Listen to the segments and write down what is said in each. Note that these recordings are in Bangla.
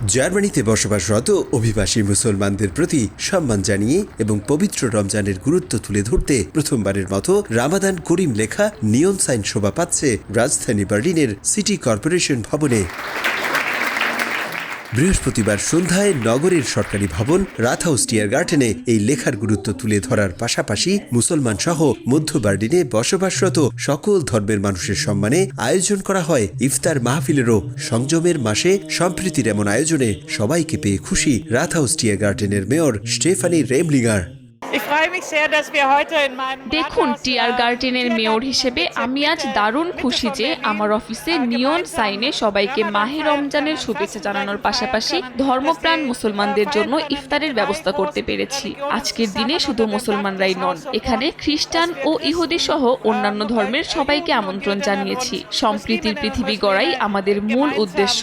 জার্মানিতে বসবাসরত অভিবাসী মুসলমানদের প্রতি সম্মান জানিয়ে এবং পবিত্র রমজানের গুরুত্ব তুলে ধরতে প্রথমবারের মতো রামাদান করিম লেখা নিয়ন সাইন শোভা পাচ্ছে রাজধানী বার্লিনের সিটি কর্পোরেশন ভবনে। বৃহস্পতিবার সন্ধ্যায় নগরের সরকারি ভবন রাথহাউস টিয়ারগার্টেনে এই লেখার গুরুত্ব তুলে ধরার পাশাপাশি মুসলমান সহ মধ্য বার্লিনে বসবাসরত সকল ধর্মের মানুষের সম্মানে আয়োজন করা হয় ইফতার মাহফিলেরও। সংযমের মাসে সম্প্রীতির এমন আয়োজনে সবাইকে পেয়ে খুশি রাথহাউস টিয়ারগার্টেনের মেয়র স্টেফানি রেমলিঙ্গার। দেখুন, টিয়ারগার্টেনের মেয়র হিসেবে আমি আজ দারুণ খুশি যে আমার অফিসে নিয়ন সাইনে সবাইকে মাহে রমজানের শুভেচ্ছা জানানোর পাশাপাশি ধর্মপ্রাণ মুসলমানদের জন্য ইফতারের ব্যবস্থা করতে পেরেছি। আজকের দিনে শুধু মুসলমানরাই নন, এখানে খ্রিস্টান ও ইহুদি সহ অন্যান্য ধর্মের সবাইকে আমন্ত্রণ জানিয়েছি। সম্প্রীতির পৃথিবী গড়াই আমাদের মূল উদ্দেশ্য।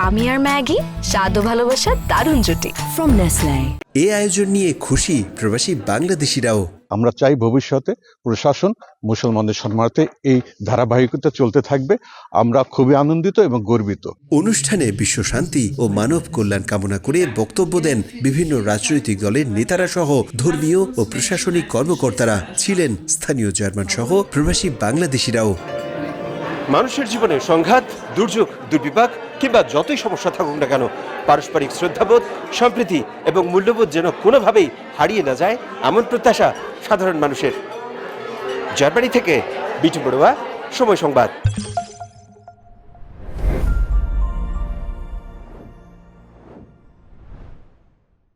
আমি আর ম্যাগি, স্বাদ ও ভালোবাসার দারুণ জুটি ফ্রম নেসলে। এই আয়োজন নিয়ে খুশি প্রবাসী বাংলাদেশিরাও। আমরা চাই ভবিষ্যতে প্রশাসন মুসলমানদের সম্মানার্থে এই ধারাবাহিকতা চলতে থাকবে। আমরা খুবই আনন্দিত এবং গর্বিত। অনুষ্ঠানে বিশ্ব শান্তি ও মানব কল্যাণ কামনা করে বক্তব্য দেন বিভিন্ন রাজনৈতিক দলের নেতারা সহ ধর্মীয় ও প্রশাসনিক কর্মকর্তারা। ছিলেন স্থানীয় জার্মান সহ প্রবাসী বাংলাদেশিরাও। মানুষের জীবনে সংঘাত, দুর্যোগ, দুর্বিপাক কিংবা যতই সমস্যা থাকুক না কেন, পারস্পরিক শ্রদ্ধাবোধ, সম্প্রীতি এবং মূল্যবোধ যেন কোনোভাবেই হারিয়ে না যায়, এমন প্রত্যাশা সাধারণ মানুষের। জার্মানি থেকে বিটু বড়ুয়া, সময় সংবাদ।